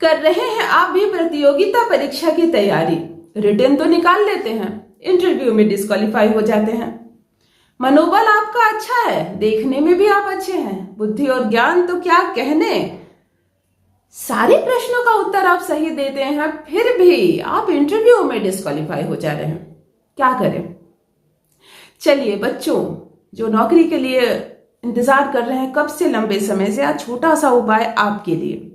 कर रहे हैं आप भी प्रतियोगिता परीक्षा की तैयारी? रिटन तो निकाल लेते हैं, इंटरव्यू में डिस्क्वालीफाई हो जाते हैं। मनोबल आपका अच्छा है, देखने में भी आप अच्छे हैं, बुद्धि और ज्ञान तो क्या कहने, सारे प्रश्नों का उत्तर आप सही देते हैं, फिर भी आप इंटरव्यू में डिस्क्वालीफाई हो जा रहे हैं। क्या करें? चलिए बच्चों, जो नौकरी के लिए इंतजार कर रहे हैं कब से लंबे समय से, आज छोटा सा उपाय आपके लिए।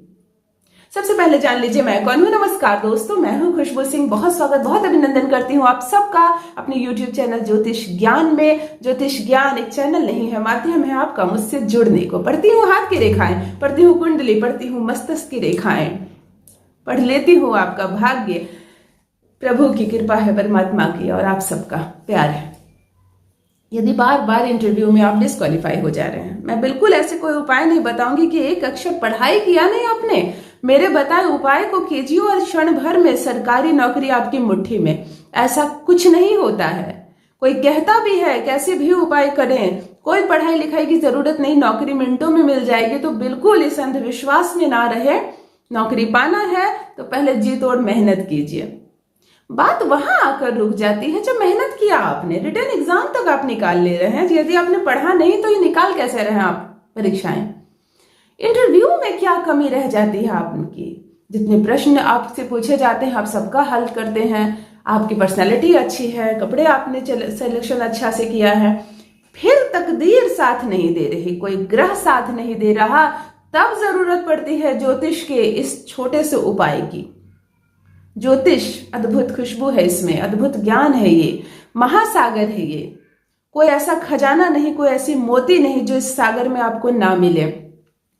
सबसे पहले जान लीजिए मैं कौन हूं। नमस्कार दोस्तों, मैं हूं खुशबू सिंह। बहुत स्वागत, बहुत अभिनंदन करती हूं आप सबका अपने YouTube चैनल ज्योतिष ज्ञान में। ज्योतिष ज्ञान एक चैनल नहीं है, माध्यम है आपका मुझसे जुड़ने को। पढ़ती हूँ हाथ की रेखाएं, पढ़ती हूँ कुंडली, पढ़ती हूँ मस्तिष्क की रेखाएं, पढ़ लेती हूँ आपका भाग्य। प्रभु की कृपा है, परमात्मा की, और आप सबका प्यार है। यदि बार बार इंटरव्यू में आप डिस्क्वालीफाई हो जा रहे हैं, मैं बिल्कुल ऐसे कोई उपाय नहीं बताऊंगी कि एक अक्षर पढ़ाई किया नहीं आपने, मेरे बताए उपाय को कीजिए और क्षण भर में सरकारी नौकरी आपकी मुट्ठी में। ऐसा कुछ नहीं होता है। कोई कहता भी है कैसे भी उपाय करें, कोई पढ़ाई लिखाई की जरूरत नहीं, नौकरी मिनटों में मिल जाएगी, तो बिल्कुल इस अंधविश्वास में ना रहे। नौकरी पाना है तो पहले जी तोड़ मेहनत कीजिए। बात वहां आकर रुक जाती है जब मेहनत किया आपने, रिटन एग्जाम तक आप निकाल ले रहे हैं। यदि आपने पढ़ा नहीं तो ये निकाल कैसे रहे आप परीक्षाएं? इंटरव्यू में क्या कमी रह जाती है आपकी? जितने प्रश्न आपसे पूछे जाते हैं आप सबका हल करते हैं, आपकी पर्सनैलिटी अच्छी है, कपड़े आपने सिलेक्शन अच्छा से किया है, फिर तकदीर साथ नहीं दे रही, कोई ग्रह साथ नहीं दे रहा, तब जरूरत पड़ती है ज्योतिष के इस छोटे से उपाय की। ज्योतिष अद्भुत खुशबू है, इसमें अद्भुत ज्ञान है, ये महासागर है। ये कोई ऐसा खजाना नहीं, कोई ऐसी मोती नहीं जो इस सागर में आपको ना मिले।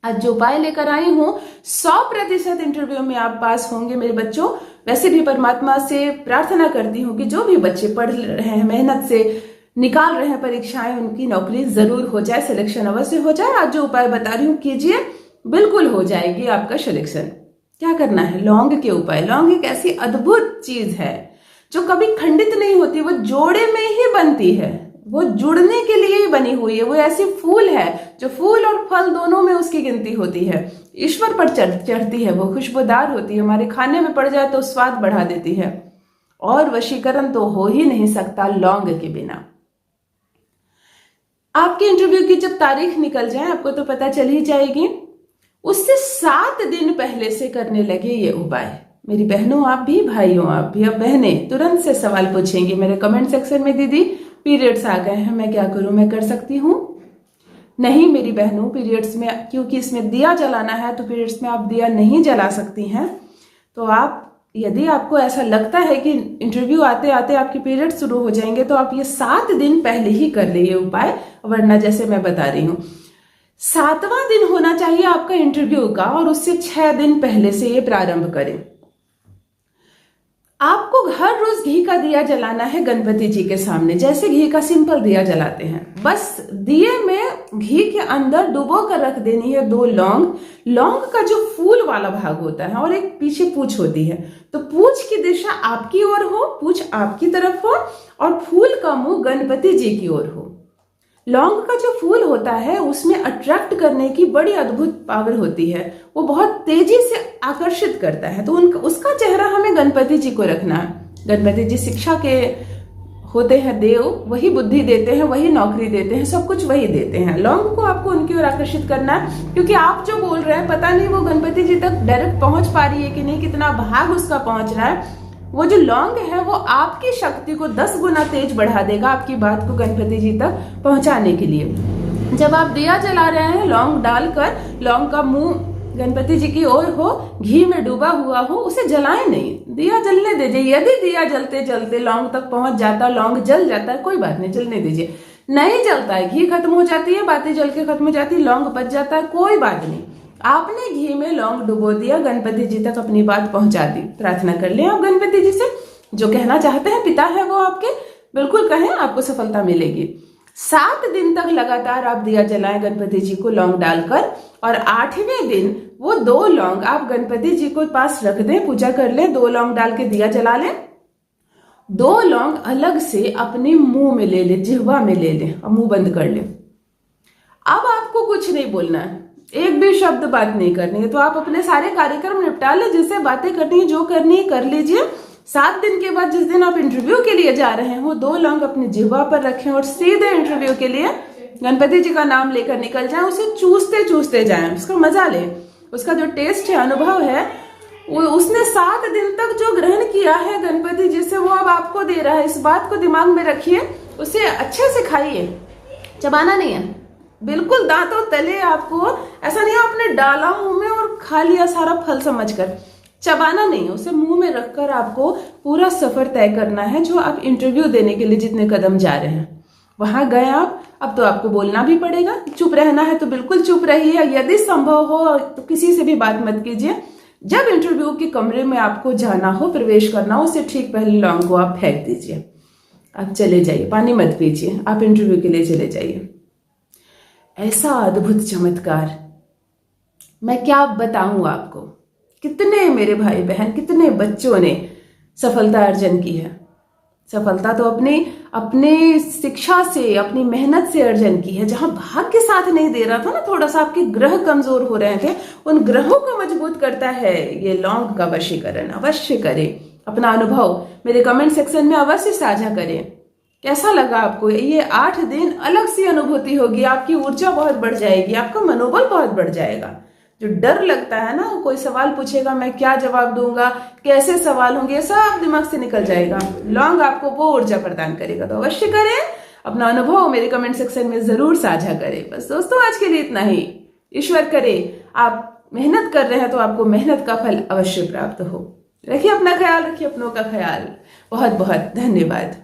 आज जो उपाय लेकर आई हूं 100% इंटरव्यू में आप पास होंगे मेरे बच्चों। वैसे भी परमात्मा से प्रार्थना करती हूं कि जो भी बच्चे पढ़ रहे हैं, मेहनत से निकाल रहे हैं परीक्षाएं, उनकी नौकरी जरूर हो जाए, सिलेक्शन अवश्य हो जाए। आज जो उपाय बता रही हूं कीजिए, बिल्कुल हो जाएगी आपका सिलेक्शन। क्या करना है? लौंग के उपाय। लौंग एक ऐसी अद्भुत चीज है जो कभी खंडित नहीं होती, वो जोड़े में ही बनती है, वो जुड़ने के लिए ही बनी हुई है। वो ऐसी फूल है जो फूल और फल दोनों में उसकी गिनती होती है, ईश्वर पर चढ़ती है, वो खुशबूदार होती है, हमारे खाने में पड़ जाए तो स्वाद बढ़ा देती है, और वशीकरण तो हो ही नहीं सकता लौंग के बिना। आपके इंटरव्यू की जब तारीख निकल जाए आपको तो पता चल ही जाएगी, उससे 7 दिन पहले से करने लगे ये उपाय। मेरी बहनों आप भी, भाइयों आप भी। अब बहनें तुरंत से सवाल पूछेंगी मेरे कमेंट सेक्शन में, दीदी पीरियड्स आ गए हैं, मैं क्या करूं, मैं कर सकती हूँ? नहीं मेरी बहनों, पीरियड्स में, क्योंकि इसमें दिया जलाना है तो पीरियड्स में आप दिया नहीं जला सकती हैं। तो आप, यदि आपको ऐसा लगता है कि इंटरव्यू आते आते आपके पीरियड शुरू हो जाएंगे, तो आप ये 7 दिन पहले ही कर ले ये उपाय, वरना जैसे मैं बता रही हूँ 7वां दिन होना चाहिए आपका इंटरव्यू का, और उससे 6 दिन पहले से ये प्रारंभ करें। आपको हर रोज घी का दिया जलाना है गणपति जी के सामने, जैसे घी का सिंपल दिया जलाते हैं। बस दिए में घी के अंदर डुबो कर रख देनी है 2 लौंग। लौंग का जो फूल वाला भाग होता है और एक पीछे पूंछ होती है, तो पूंछ की दिशा आपकी ओर हो, पूंछ आपकी तरफ हो, और फूल का मुंह गणपति जी की ओर हो। लौंग का जो फूल होता है उसमें अट्रैक्ट करने की बड़ी अद्भुत पावर होती है, वो बहुत तेजी से आकर्षित करता है, तो उसका चेहरा हमें गणपति जी को रखना है। गणपति जी शिक्षा के होते हैं देव, वही बुद्धि देते हैं, वही नौकरी देते हैं, सब कुछ वही देते हैं। लौंग को आपको उनकी ओर आकर्षित करना है, क्योंकि आप जो बोल रहे हैं पता नहीं वो गणपति जी तक डायरेक्ट पहुंच पा रही है कि नहीं, कितना भाग उसका पहुंच रहा है। वो जो लौंग है वो आपकी शक्ति को 10 गुना तेज बढ़ा देगा आपकी बात को गणपति जी तक पहुंचाने के लिए। जब आप दिया जला रहे हैं लौंग डालकर, लौंग का मुंह गणपति जी की ओर हो, घी में डूबा हुआ हो, उसे जलाएं नहीं, दिया जलने दीजिए। यदि दिया जलते जलते लौंग तक पहुंच जाता, लौंग जल जाता है, कोई बात नहीं, जलने दीजिए। नहीं जलता है, घी खत्म हो जाती है, बातें जल के खत्म हो जाती है, लौंग बच जाता है, कोई बात नहीं। आपने घी में लौंग डुबो दिया, गणपति जी तक अपनी बात पहुंचा दी। प्रार्थना कर ले आप गणपति जी से, जो कहना चाहते हैं, पिता है वो आपके, बिल्कुल कहें, आपको सफलता मिलेगी। 7 दिन तक लगातार आप दिया जलाएं गणपति जी को लौंग डालकर, और 8वें दिन वो 2 लौंग आप गणपति जी को पास रख दें, पूजा कर लें, 2 लौंग डाल के दिया जला लें। 2 लौंग अलग से अपने मुंह में ले लें, जिह्वा में ले लें, और मुंह बंद कर लें। अब आपको कुछ नहीं बोलना है, एक भी शब्द बात नहीं करनी है। तो आप अपने सारे कार्यक्रम निपटा ले, जिससे बातें करनी है, जो करनी है कर लीजिए। 7 दिन के बाद जिस दिन आप इंटरव्यू के लिए जा रहे हो, 2 लौंग अपनी जिह्वा पर रखें और सीधे इंटरव्यू के लिए गणपति जी का नाम लेकर निकल जाएं। उसे चूसते चूसते जाएं, उसका मजा ले। उसका जो टेस्ट है, अनुभव है, वो उसने 7 दिन तक जो ग्रहण किया है गणपति जी से, वो अब आपको दे रहा है। इस बात को दिमाग में रखिए, उसे अच्छे से खाइए, चबाना नहीं है, बिल्कुल दांतों तले। आपको ऐसा नहीं आपने डाला मुंह में और खा लिया सारा फल समझकर, चबाना नहीं, उसे मुंह में रखकर आपको पूरा सफर तय करना है। जो आप इंटरव्यू देने के लिए जितने कदम जा रहे हैं, वहां गए आप, अब तो आपको बोलना भी पड़ेगा। चुप रहना है तो बिल्कुल चुप रहिए, यदि संभव हो तो किसी से भी बात मत कीजिए। जब इंटरव्यू के कमरे में आपको जाना हो, प्रवेश करना हो, उससे ठीक पहले लौंग को आप फेंक दीजिए, आप चले जाइए, पानी मत पीजिए, आप इंटरव्यू के लिए चले जाइए। ऐसा अद्भुत चमत्कार मैं क्या बताऊं आपको। कितने मेरे भाई बहन, कितने बच्चों ने सफलता अर्जन की है। सफलता तो अपनी शिक्षा से, अपनी मेहनत से अर्जन की है। जहां भाग्य साथ नहीं दे रहा था ना, थोड़ा सा आपके ग्रह कमजोर हो रहे थे, उन ग्रहों को मजबूत करता है ये लौंग का वशीकरण। अवश्य करें। अपना अनुभव मेरे कमेंट सेक्शन में अवश्य साझा करें। कैसा लगा आपको ये 8 दिन? अलग सी अनुभूति होगी, आपकी ऊर्जा बहुत बढ़ जाएगी, आपका मनोबल बहुत बढ़ जाएगा। जो डर लगता है ना, कोई सवाल पूछेगा मैं क्या जवाब दूंगा, कैसे सवाल होंगे, सब दिमाग से निकल जाएगा। लौंग आपको वो ऊर्जा प्रदान करेगा। तो अवश्य करें, अपना अनुभव मेरे कमेंट सेक्शन में जरूर साझा करें। बस दोस्तों, आज के लिए इतना ही। ईश्वर करे आप मेहनत कर रहे हैं तो आपको मेहनत का फल अवश्य प्राप्त हो। रखिए अपना ख्याल, रखिए अपनों का ख्याल। बहुत बहुत धन्यवाद।